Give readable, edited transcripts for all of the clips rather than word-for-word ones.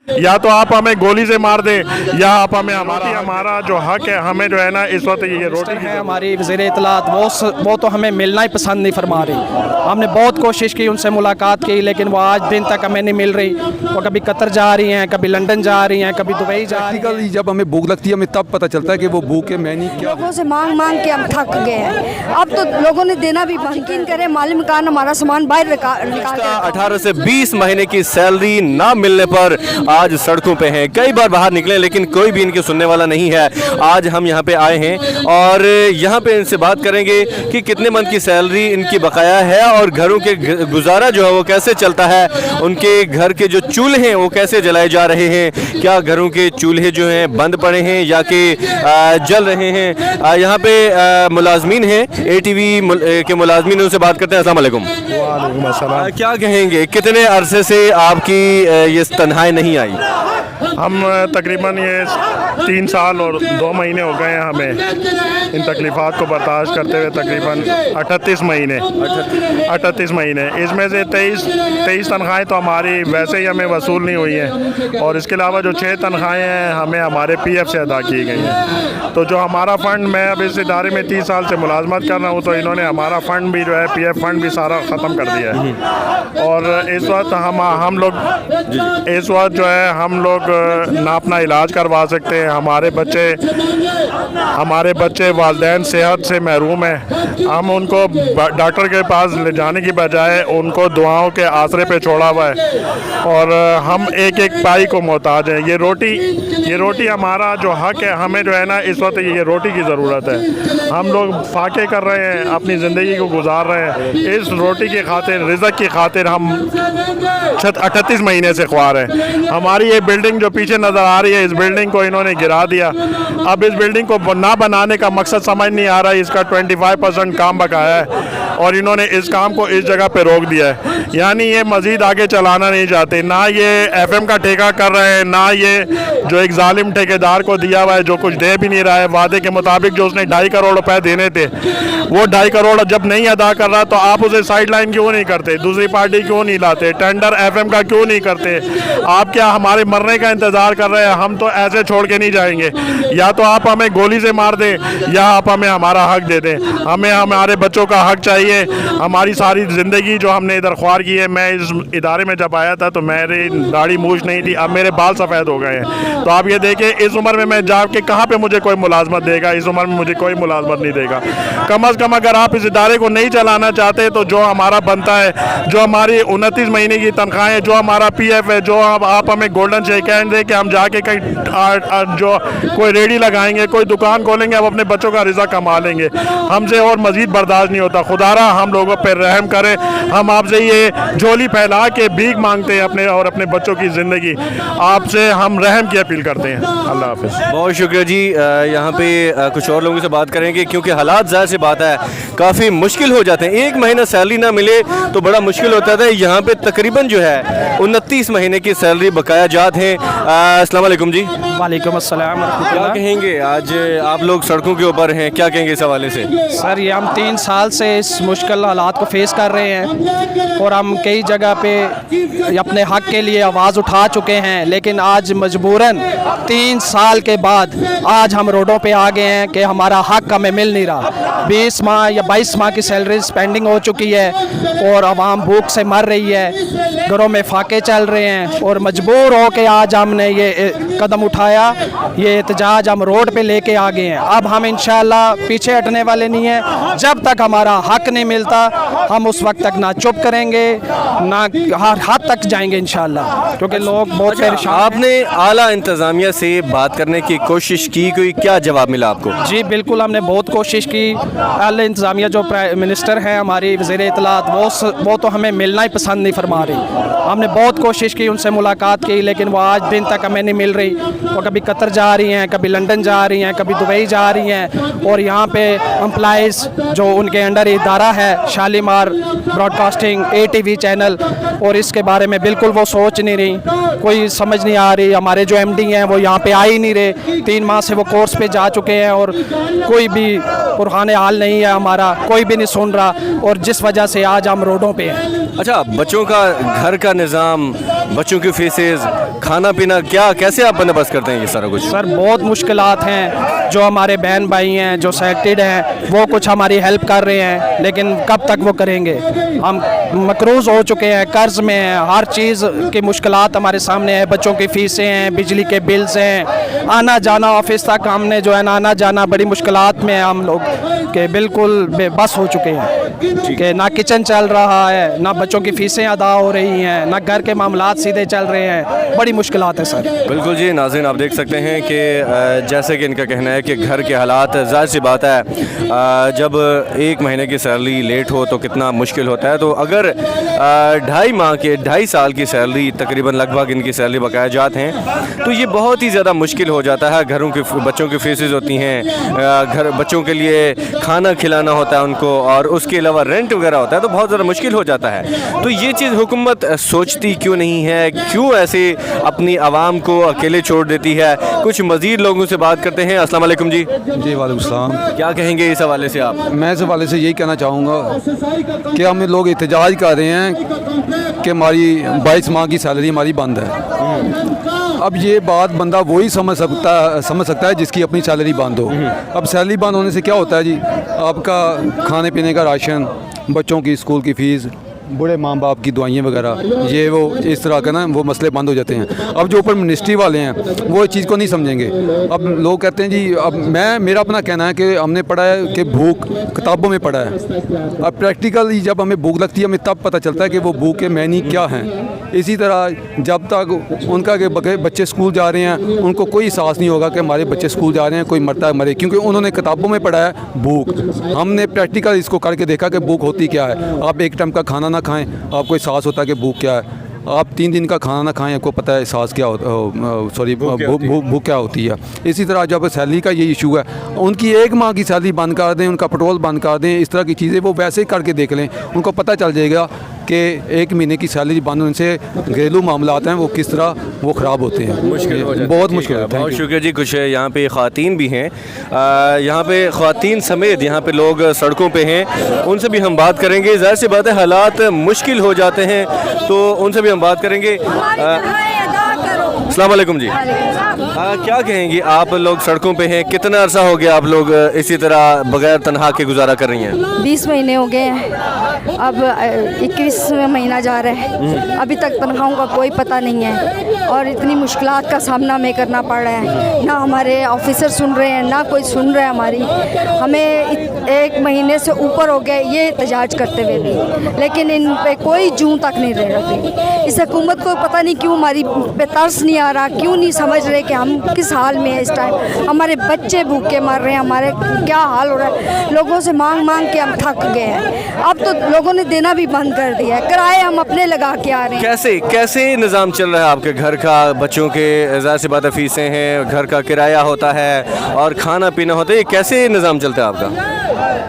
या तो आप हमें गोली से मार दें या आप हमें हमारा जो हक है, हमें जो है ना इस वक्त ये रोटी है हमारी वज़ीर इत्तलात, वो तो हमें मिलना ही पसंद नहीं फरमा रही। हमने बहुत कोशिश की, उनसे मुलाकात की, लेकिन वो आज दिन तक हमें नहीं मिल रही। वो कभी कतर जा रही हैं, कभी लंदन जा रही हैं, कभी दुबई जा रही हैं। जब हमें भूख लगती है हमें तब पता चलता है कि वो भूख है। मैं नहीं क्या लोगों से मांग मांग के हम थक गए हैं। अब तो लोगों ने देना भी बंद, यकीन करें मालिक मकान हमारा सामान बाहर निकाल 18 से 20 महीने की सैलरी ना मिलने पर आज सड़कों पे हैं। कई बार बाहर निकले लेकिन कोई भी इनके सुनने वाला नहीं है। आज हम यहाँ पे आए हैं और यहाँ पे इनसे बात करेंगे कि कितने मंथ की सैलरी इनकी बकाया है और घरों के गुजारा जो है वो कैसे चलता है। उनके घर के जो चूल्हे हैं वो कैसे जलाए जा रहे हैं, क्या घरों के चूल्हे जो हैं बंद पड़े हैं या कि जल रहे हैं। यहाँ पे मुलाजमीन हैं, ATV के मुलाजमीन, उनसे बात करते हैं। अस्सलाम वालेकुम। वालेकुम अस्सलाम। क्या कहेंगे, कितने अरसे से आपकी ये तन्हाई नहीं आई? हम तकरीबन ये 3 साल और 2 महीने हो गए हैं हमें इन तकलीफ़ात को बर्दाश्त करते हुए। तकरीबन 38 महीने इसमें से 23 तनख्वाहें तो हमारी वैसे ही हमें वसूल नहीं हुई हैं और इसके अलावा जो 6 तनख्वाहें हैं हमें हमारे PF से अदा की गई हैं। तो जो हमारा फ़ंड, मैं अब इस इदारे में 30 साल से मुलाजमत कर रहा हूँ, तो इन्होंने हमारा फ़ंड भी जो है PF फ़ंड भी सारा ख़त्म कर दिया है। और इस वक्त हम लोग ना अपना इलाज करवा सकते हैं। हमारे बच्चे वालिदैन सेहत से महरूम हैं। हम उनको डॉक्टर के पास ले जाने की बजाय उनको दुआओं के आसरे पे छोड़ा हुआ है और हम एक एक पाई को मोहताज हैं। ये रोटी हमारा जो हक है, हमें जो है ना इस वक्त ये रोटी की ज़रूरत है। हम लोग फाके कर रहे हैं, अपनी ज़िंदगी को गुजार रहे हैं। इस रोटी की खातिर, रिज़्क़ की खातिर हम 38 महीने से ख्वार हैं। हमारी ये बिल्डिंग जो पीछे नज़र आ रही है, इस बिल्डिंग को इन्होंने गिरा दिया। अब इस बिल्डिंग को ना बनाने का मकसद समझ नहीं आ रहा है। इसका 25% काम बकाया है और इन्होंने इस काम को इस जगह पे रोक दिया है। यानी ये मज़ीद आगे चलाना नहीं चाहते। ना ये FM का ठेका कर रहे हैं, ना ये जो एक जालिम ठेकेदार को दिया हुआ है जो कुछ दे भी नहीं रहा है। वादे के मुताबिक जो उसने 2.5 करोड़ रुपए देने थे, वो 2.5 करोड़ जब नहीं अदा कर रहा तो आप उसे साइड लाइन क्यों नहीं करते? दूसरी पार्टी क्यों नहीं लाते? टेंडर FM का क्यों नहीं करते? आप क्या हमारे मरने का इंतज़ार कर रहे हैं? हम तो ऐसे छोड़ के नहीं जाएंगे। या तो आप हमें गोली से मार दें या आप हमें हमारा हक दे दें। हमें हमारे बच्चों का हक चाहिए। हमारी सारी ज़िंदगी जो हमने इधर ख्वार की है, मैं इस इदारे में जब आया था तो मेरी दाढ़ी मूछ नहीं थी, अब मेरे बाल सफ़ेद हो गए हैं। तो आप ये देखें, इस उम्र में मैं जाके कहाँ पे मुझे कोई मुलाजमत देगा? इस उम्र में मुझे कोई मुलाजमत नहीं देगा। कम अज़ कम अगर आप इस इदारे को नहीं चलाना चाहते तो जो हमारा बनता है, जो हमारी 29 महीने की तनख्वाहें, जो हमारा PF है, जो आप हमें गोल्डन शेक हैंड दे कि हम जाके कहीं जो कोई रेडी लगाएंगे, कोई दुकान खोलेंगे, अब अपने बच्चों का रिज़्क़ कमा लेंगे। हमसे और मज़ीद बर्दाश्त नहीं होता। खुदारा हम लोगों पर रहम करें। हम आपसे ये झोली फैला के भीख मांगते हैं अपने और अपने बच्चों की ज़िंदगी। आपसे हम रहम की अपील करते हैं। अल्लाह हाफ़िज़। बहुत शुक्रिया जी। यहाँ पे कुछ और लोगों से बात करेंगे क्योंकि हालात ज़ाहिर सी बात है काफ़ी मुश्किल हो जाते हैं। 1 महीना सैलरी ना मिले तो बड़ा मुश्किल होता था। यहाँ पे तकरीबन जो है 29 महीने की सैलरी बकाया जात है। अस्सलाम वालेकुम जी। वालेकुम अस्सलाम। क्या कहेंगे, आज आप लोग सड़कों के ऊपर हैं, क्या कहेंगे इस हवाले से? सर, ये हम 3 साल से इस मुश्किल हालात को फेस कर रहे हैं और हम कई जगह पे अपने हक के लिए आवाज़ उठा चुके हैं, लेकिन आज मजबूरन 3 साल के बाद आज हम रोडों पे आ गए हैं कि हमारा हक हमें मिल नहीं रहा। 20 माह या 22 माह की सैलरी पेंडिंग हो चुकी है और आवाम भूख से मर रही है, घरों में फाके चल रहे हैं और मजबूर हो के आज हमने ये कदम उठाया। ये एहतजाज हम रोड पे लेके आ गए हैं। अब हम इंशाल्लाह पीछे हटने वाले नहीं हैं। जब तक हमारा हक नहीं मिलता हम उस वक्त तक ना चुप करेंगे, ना हर हद तक जाएंगे इंशाल्लाह, क्योंकि लोग बहुत परेशान। आपने आला इंतज़ामिया से बात करने की कोशिश की, कोई क्या जवाब मिला आपको? जी बिल्कुल, हमने बहुत कोशिश की। आला इंतज़ामिया जो प्राइम मिनिस्टर हैं हमारी वज़ीर इत्तलात, वो तो हमें मिलना ही पसंद नहीं फरमा रही। हमने बहुत कोशिश की, उनसे मुलाकात की, लेकिन वो आज दिन तक हमें नहीं मिल रही। वो कभी कतर जा रही हैं, कभी लंदन जा रही हैं, कभी दुबई जा रही हैं। और यहाँ पे एम्प्लॉइज़ जो उनके अंडर इदारा है शालीमार ब्रॉडकास्टिंग ATV चैनल, और इसके बारे में बिल्कुल वो सोच नहीं रही, कोई समझ नहीं आ रही। हमारे जो MD हैं वो यहाँ पे आ ही नहीं रहे, 3 माह से वो कोर्स पे जा चुके हैं और कोई भी पुरहान हाल नहीं है हमारा, कोई भी नहीं सुन रहा, और जिस वजह से आज हम रोडों पे हैं। अच्छा, बच्चों का घर का निज़ाम, बच्चों की फीसेस, खाना पीना, क्या कैसे आप बंदोबस्त करते हैं ये सारा कुछ? सर बहुत मुश्किलात हैं। जो हमारे बहन भाई हैं जो सेलेक्टेड हैं वो कुछ हमारी हेल्प कर रहे हैं, लेकिन कब तक वो करेंगे? हम मकरूज़ हो चुके हैं, कर्ज में हैं, हर चीज़ की मुश्किलात हमारे सामने है। बच्चों की फ़ीसें हैं, बिजली के बिल्स हैं, आना जाना ऑफिस तक हमने जो है ना आना जाना बड़ी मुश्किलात में है हम लोग के बिल्कुल बेबस हो चुके हैं कि ना किचन चल रहा है, ना बच्चों की फ़ीसें अदा हो रही हैं, ना घर के मामलात सीधे चल रहे हैं, बड़ी मुश्किलात है सर। बिल्कुल जी, नाज़रीन आप देख सकते हैं कि जैसे कि इनका कहना है कि घर के हालात, ज़ाहिर सी बात है जब 1 महीने की सैलरी लेट हो तो कितना मुश्किल होता है। तो अगर 2.5 साल की सैलरी तकरीबन लगभग इनकी सैलरी बकाया जात हैं तो ये बहुत ही ज़्यादा मुश्किल हो जाता है। घरों की बच्चों की फीसेस होती हैं, घर बच्चों के लिए खाना खिलाना होता है उनको, और उसके अलावा रेंट वगैरह होता है, तो बहुत ज़्यादा मुश्किल हो जाता है। तो ये चीज़ हुकूमत सोचती क्यों नहीं है, क्यों ऐसे अपनी आवाम को अकेले छोड़ देती है? कुछ मज़ीद लोगों से बात करते हैं। अस्सलाम वालेकुम जी। जी वालेकुम सलाम। क्या कहेंगे इस हवाले से आप? मैं इस हवाले से यही कहना चाहूँगा कि हम लोग एहतजाज कर रहे हैं कि हमारी 22 माह की सैलरी हमारी बंद है। अब ये बात बंदा वही समझ सकता है जिसकी अपनी सैलरी बंद हो। अब सैलरी बंद होने से क्या होता है जी, आपका खाने पीने का राशन, बच्चों की स्कूल की फ़ीस, बूढ़े माँ बाप की दवाइयाँ वगैरह, ये वो इस तरह का ना वो मसले बंद हो जाते हैं। अब जो ऊपर मिनिस्ट्री वाले हैं वो इस चीज़ को नहीं समझेंगे। अब लोग कहते हैं जी, अब मेरा अपना कहना है कि हमने पढ़ा है कि भूख किताबों में पढ़ा है, अब प्रैक्टिकली जब हमें भूख लगती है हमें तब पता चलता है कि वो भूख के मैनी क्या हैं। इसी तरह जब तक उनका के बच्चे स्कूल जा रहे हैं उनको कोई एहसास नहीं होगा कि हमारे बच्चे स्कूल जा रहे हैं, कोई मरता है मरे, क्योंकि उन्होंने किताबों में पढ़ा है भूख। हमने प्रैक्टिकल इसको करके देखा कि भूख होती क्या है। आप एक टाइम का खाना ना खाएं, आपको एहसास होता है कि भूख क्या है। आप 3 दिन का खाना ना खाएं, आपको पता है एहसास क्या भूख क्या होती है। इसी तरह जब सैलरी का ये इशू है, उनकी 1 माह की सैलरी बंद कर दें, उनका पेट्रोल बंद कर दें, इस तरह की चीज़ें वो वैसे ही करके देख लें, उनको पता चल जाएगा कि 1 महीने की सैलरी बंद होने से घरेलू मामलात हैं वो किस तरह वो ख़राब होते हैं। मुश्किल हो जाता है। बहुत मुश्किल होता है। बहुत शुक्रिया जी। कुछ यहाँ पे ख़वातीन भी हैं, यहाँ पे ख़वातीन समेत यहाँ पे लोग सड़कों पे हैं, उनसे भी हम बात करेंगे। ज़ाहिर सी बात है हालात मुश्किल हो जाते हैं तो उनसे भी हम बात करेंगे। अस्सलाम वालेकुम जी। क्या कहेंगी, आप लोग सड़कों पे हैं, कितना अरसा हो गया आप लोग इसी तरह बगैर तनहा के गुजारा कर रही हैं? 20 महीने हो गए हैं, अब 21वां महीना जा रहा है, अभी तक तनख्वाहों का कोई पता नहीं है और इतनी मुश्किलात का सामना हमें करना पड़ रहा है। ना हमारे ऑफिसर सुन रहे हैं, ना कोई सुन रहा है हमारी। हमें 1 महीने से ऊपर हो गए ये एहतजाज करते हुए भी, लेकिन इन पे कोई जूं तक नहीं रह रही। इस हुकूमत को पता नहीं क्यों हमारी पे तरस नहीं आ रहा, क्यों नहीं समझ रहे कि हम किस हाल में है इस टाइम। हमारे बच्चे भूखे मर रहे हैं, हमारे क्या हाल हो रहा है। लोगों से मांग मांग के हम थक गए हैं, अब तो लोगों ने देना भी बंद कर दिया है, किराए हम अपने लगा के आ रहे हैं। कैसे निज़ाम चल रहा है आपके घर का? बच्चों के ज़ाहिर सी बात है फीसें हैं, घर का किराया होता है और खाना पीना होता है, ये कैसे निज़ाम चलता है आपका?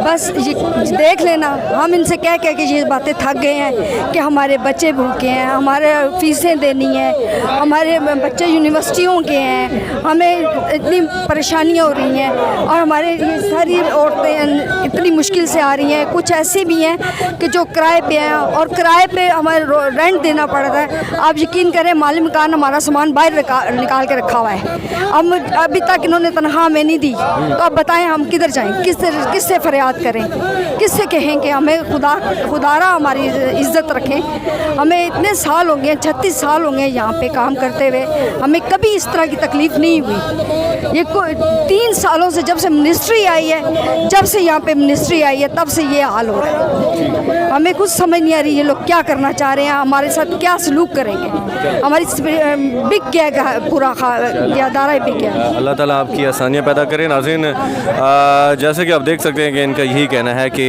बस ये देख लेना, हम इनसे कह कह के ये बातें थक गए हैं कि हमारे बच्चे भूखे हैं, हमारे फीसें देनी है, हमारे बच्चे यूनिवर्सिटियों के हैं, हमें इतनी परेशानियाँ हो रही हैं और हमारे ये सारी औरतें इतनी मुश्किल से आ रही हैं। कुछ ऐसी भी हैं कि जो किराए पे हैं और किराए पे हमारे रेंट देना पड़ता है। आप यकीन करें, माली मकान हमारा सामान बाहर निकाल के रखा हुआ है, अब अभी तक इन्होंने तनख्वाह में नहीं दी, तो अब बताएं हम किधर जाएँ, किससे फरियाद करें, किससे कहें कि हमें खुदारा हमारी इज्जत रखें। हमें इतने साल हो गए, 36 साल हो गए यहाँ पे काम करते हुए, हमें कभी इस तरह की तकलीफ़ नहीं हुई। ये 3 सालों से जब से मिनिस्ट्री आई है, जब से यहाँ पे मिनिस्ट्री आई है, तब से ये हाल हो रहा है। हमें कुछ समझ नहीं आ रही ये लोग क्या करना चाह रहे हैं, हमारे साथ क्या सलूक करेंगे। हमारी बिक गया पूरा अदारा बिक गया। अल्लाह ताला आपकी आसानियाँ पैदा करें। नाज़रीन, जैसे कि आप देख सकते हैं कि इनका यही कहना है कि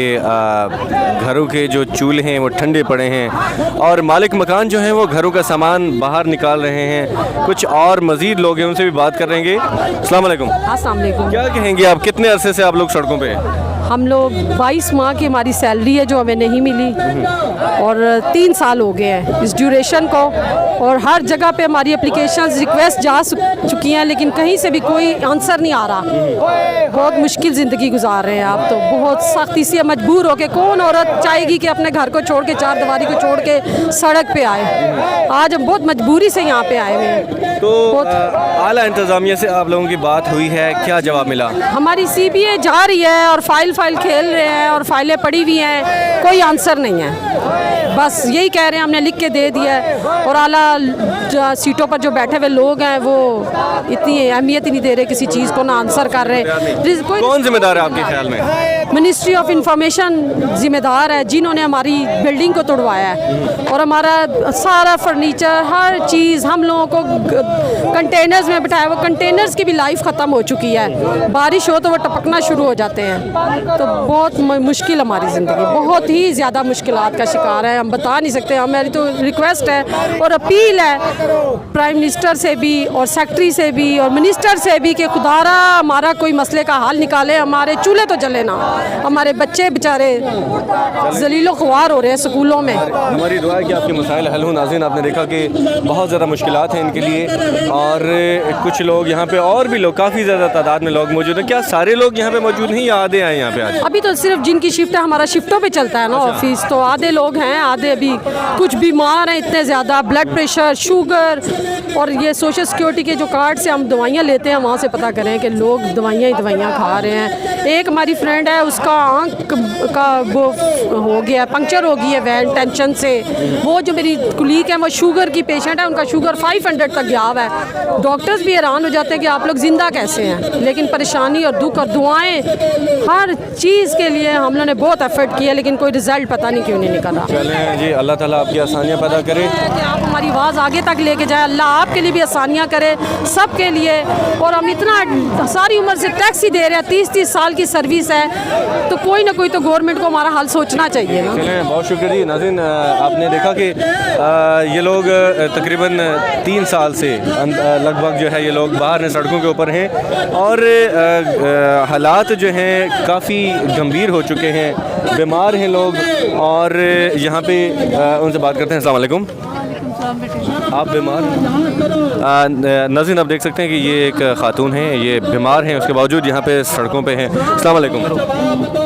घरों के जो चूल्हे हैं वो ठंडे पड़े हैं और मालिक मकान जो हैं वो घरों का सामान बाहर निकाल रहे हैं। कुछ और मज़ीद लोग हैं, उनसे भी बात करेंगे। अस्सलाम वालेकुम। अस्सलाम वालेकुम। क्या कहेंगे आप, कितने अरसे से आप लोग सड़कों पे हैं? हम लोग 22 माह की हमारी सैलरी है जो हमें नहीं मिली और 3 साल हो गए हैं इस ड्यूरेशन को, और हर जगह पे हमारी एप्लीकेशंस रिक्वेस्ट जा चुकी हैं लेकिन कहीं से भी कोई आंसर नहीं आ रहा। बहुत मुश्किल ज़िंदगी गुजार रहे हैं आप, तो बहुत सख्ती से मजबूर होके कौन औरत चाहेगी कि अपने घर को छोड़ के, चार दीवारी को छोड़ के सड़क पे आए। आज हम बहुत मजबूरी से यहाँ पे आए हुए हैं। तो आला इंतज़ामिया से आप लोगों की बात हुई है, क्या जवाब मिला? हमारी CBA जा रही है और फाइल खेल रहे हैं और फाइलें पड़ी हुई हैं, कोई आंसर नहीं है। बस यही कह रहे हैं, हमने लिख के दे दिया है, और आला सीटों पर जो बैठे हुए लोग हैं वो इतनी अहमियत ही नहीं दे रहे किसी चीज़ को, ना आंसर कर रहे। कौन जिम्मेदार है आपके ख्याल में? मिनिस्ट्री ऑफ इंफॉर्मेशन जिम्मेदार है, जिन्होंने हमारी बिल्डिंग को तोड़वाया है और हमारा सारा फर्नीचर, हर चीज़ हम लोगों को कंटेनर्स में बिठाया। वो कंटेनर्स की भी लाइफ ख़त्म हो चुकी है, बारिश हो तो वो टपकना शुरू हो जाते हैं। तो बहुत मुश्किल हमारी ज़िंदगी, बहुत ही ज़्यादा मुश्किलात का शिकार है, हम बता नहीं सकते। हमारी तो रिक्वेस्ट है और अपील है प्राइम मिनिस्टर से भी और सेक्रेटरी से भी और मिनिस्टर से भी कि खुदारा हमारा कोई मसले का हल निकाले, हमारे चूल्हे तो जले ना, हमारे बच्चे बेचारे जलीलो ख्वार हो रहे हैं स्कूलों में। हमारी दुआ है कि आपके मसाइल हल हों। नाज़रीन, आपने देखा कि बहुत ज़्यादा मुश्किलात हैं इनके लिए, और कुछ लोग यहाँ पे, और भी लोग, काफ़ी ज़्यादा तादाद में लोग मौजूद हैं। क्या सारे लोग यहाँ पे मौजूद नहीं, या आधे आए यहाँ पे आज? अभी तो सिर्फ जिनकी शिफ्ट है, हमारा शिफ्टों पे चलता है ना ऑफिस, तो आधे लोग हैं, आधे अभी कुछ बीमार हैं इतने ज़्यादा, ब्लड प्रेशर, शुगर, और ये सोशल सिक्योरिटी के जो कार्ड से हम दवाइयाँ लेते हैं वहाँ से पता करें कि लोग दवाइयाँ ही दवाइयाँ खा रहे हैं। एक हमारी फ्रेंड है, उसका आँख का वो हो गया, पंक्चर हो गई है वैन टेंशन से। वो जो मेरी कुलीग है वो शुगर की पेशेंट है, उनका शुगर 500 तक गया हुआ है। डॉक्टर्स भी हैरान हो जाते हैं कि आप लोग ज़िंदा कैसे हैं, लेकिन परेशानी और दुख और दुआएं हर चीज़ के लिए हम लोगों ने बहुत एफर्ट किया, लेकिन कोई रिज़ल्ट पता नहीं क्यों नहीं निकला। चलें जी, अल्लाह ताला आपकी आसानियाँ पैदा करे कि आप हमारी आवाज़ आगे तक लेके जाए, अल्लाह आपके लिए भी आसानियाँ करे, सब के लिए। और हम इतना सारी उम्र से टैक्स ही दे रहे हैं, 30 साल की सर्विस है, तो कोई ना कोई तो गवर्नमेंट को हमारा हाल सोचना चाहिए ना। चलें, बहुत शुक्रिया जी। नाज़रीन, आपने देखा कि ये लोग तकरीबन 3 साल से लगभग जो है ये लोग बाहर हैं, सड़कों के ऊपर हैं, और हालात जो हैं काफ़ी गंभीर हो चुके हैं, बीमार हैं लोग, और यहाँ पे उनसे बात करते हैं। अस्सलाम वालेकुम। आप बीमार? नाज़रीन, आप देख सकते हैं कि ये एक खातून हैं, ये बीमार हैं, उसके बावजूद यहाँ पे सड़कों पे हैं। अस्सलाम वालेकुम।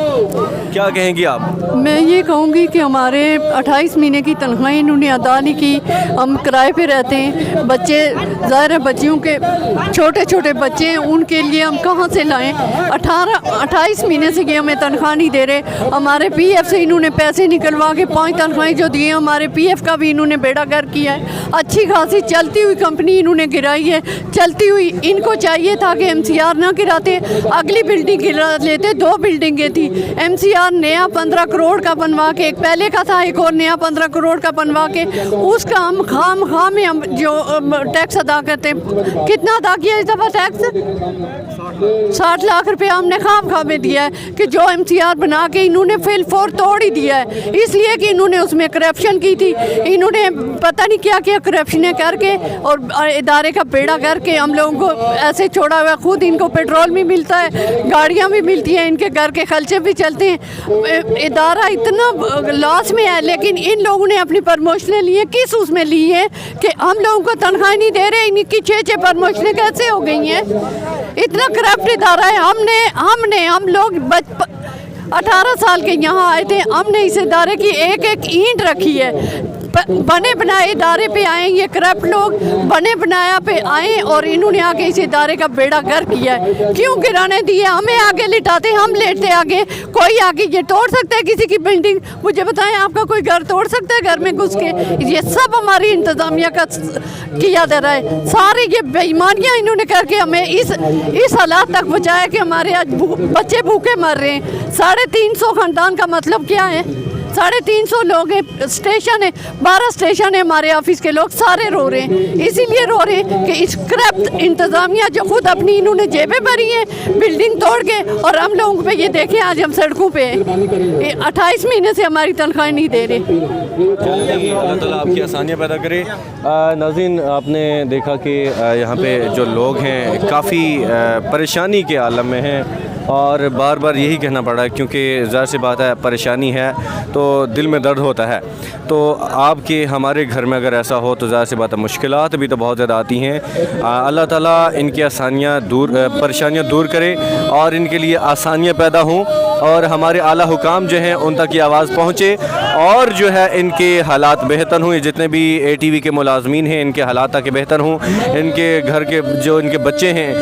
क्या कहेंगी आप? मैं ये कहूँगी कि हमारे 28 महीने की तनख्वाही इन्होंने अदा नहीं की, हम किराए पे रहते हैं, बच्चे ज़ाहिर है, बच्चियों के छोटे छोटे बच्चे हैं, उनके लिए हम कहाँ से लाएं? 28 महीने से ये हमें तनख्वाह नहीं दे रहे। हमारे PF से इन्होंने पैसे निकलवा के 5 तनख्वाहें जो दिए, हमारे PF का भी इन्होंने बेड़ा गर्क किया है। अच्छी खासी चलती हुई कंपनी इन्होंने गिराई है, चलती हुई। इनको चाहिए था कि MCR ना गिराते, अगली बिल्डिंग गिरा लेते। 2 बिल्डिंगें थी, MCR नया 15 करोड़ का बनवा के, एक पहले का था, एक और नया 15 करोड़ का बनवा के, उसका हम खाम में हम जो टैक्स अदा करते हैं। कितना अदा किया इस दफ़ा टैक्स? 60 लाख रुपये हमने खाम में दिया है कि जो MCR बना के इन्होंने फिल फोर तोड़ ही दिया है, इसलिए कि इन्होंने उसमें करप्शन की थी। इन्होंने पता नहीं क्या किया करप्शनें करके और इदारे का बेड़ा करके हम लोगों को ऐसे छोड़ा हुआ। खुद इनको पेट्रोल भी मिलता है, गाड़ियाँ भी मिलती हैं, इनके घर के खर्चे भी चलते हैं। इदारा इतना लॉस में है, लेकिन इन लोगों ने अपनी प्रमोशनें ली हैं। किस उसमें ली है कि हम लोगों को तनख्वाह नहीं दे रहे, इनकी 6 प्रमोशनें कैसे हो गई हैं? इतना करप्ट इदारा है। हम लोग 18 साल के यहाँ आए थे, हमने इस इदारे की एक ईंट रखी है। बने बनाए इदारे पे आए ये करप्ट लोग, बने बनाया पे आए और इन्होंने आके इस इदारे का बेड़ा गर्क किया है। क्यों गिराने दिए? हमें आगे लिटाते, हम लेटते आगे। कोई आगे ये तोड़ सकता है किसी की बिल्डिंग? मुझे बताएं, आपका कोई घर तोड़ सकता है घर में घुस के? ये सब हमारी इंतजामिया का किया जा रहा है। सारे ये बेईमानियाँ इन्होंने करके हमें इस हालात तक पहुँचाया कि हमारे आज बच्चे भूखे मर रहे हैं। 350 खानदान का मतलब क्या है? 350 लोग हैं, स्टेशन है, 12 स्टेशन है, हमारे ऑफिस के लोग सारे रो रहे हैं। इसीलिए रो रहे हैं कि इस करप्ट इंतज़ामिया जो खुद अपनी इन्होंने जेबें भरी हैं बिल्डिंग तोड़ के, और हम लोगों पे ये देखें आज हम सड़कों पे हैं। 28 महीने से हमारी तनख्वाह नहीं दे रहे। अल्लाह ताला आपकी आसानियाँ पैदा करे। नाज़रीन, आपने देखा कि यहाँ पे जो लोग हैं काफ़ी परेशानी के आलम में हैं और बार बार यही कहना पड़ रहा है, क्योंकि ज़ाहिर सी बात है परेशानी है तो दिल में दर्द होता है। तो आपके हमारे घर में अगर ऐसा हो तो ज़ाहिर सी बात है मुश्किलात भी तो बहुत ज़्यादा आती हैं। अल्लाह ताला इनकी परेशानियाँ दूर करे और इनके लिए आसानियाँ पैदा हों और हमारे आला हुकाम जो हैं उन तक ये आवाज़ पहुँचे और जो है इनके हालात बेहतर हों। जितने भी ATV के मुलाजमीन हैं इनके हालात ताकि बेहतर हों, इनके घर के जो इनके बच्चे हैं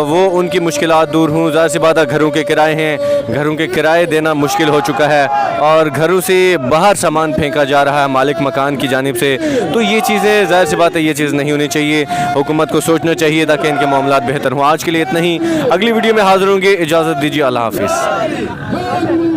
वो उनकी मुश्किलात दूर हों। ज़ाहिर सी बात है घरों के किराए हैं, घरों के किराए देना मुश्किल हो चुका है और घरों से बाहर सामान फेंका जा रहा है मालिक मकान की जानिब से। तो ये चीज़ें ज़ाहिर सी बात है ये चीज़ नहीं होनी चाहिए। हुकूमत को सोचना चाहिए ताकि इनके मामलात बेहतर हों। आज के लिए इतना ही, अगली वीडियो में हाज़िर होंगे। इजाज़त दीजिए, अल्लाह हाफ़िज़।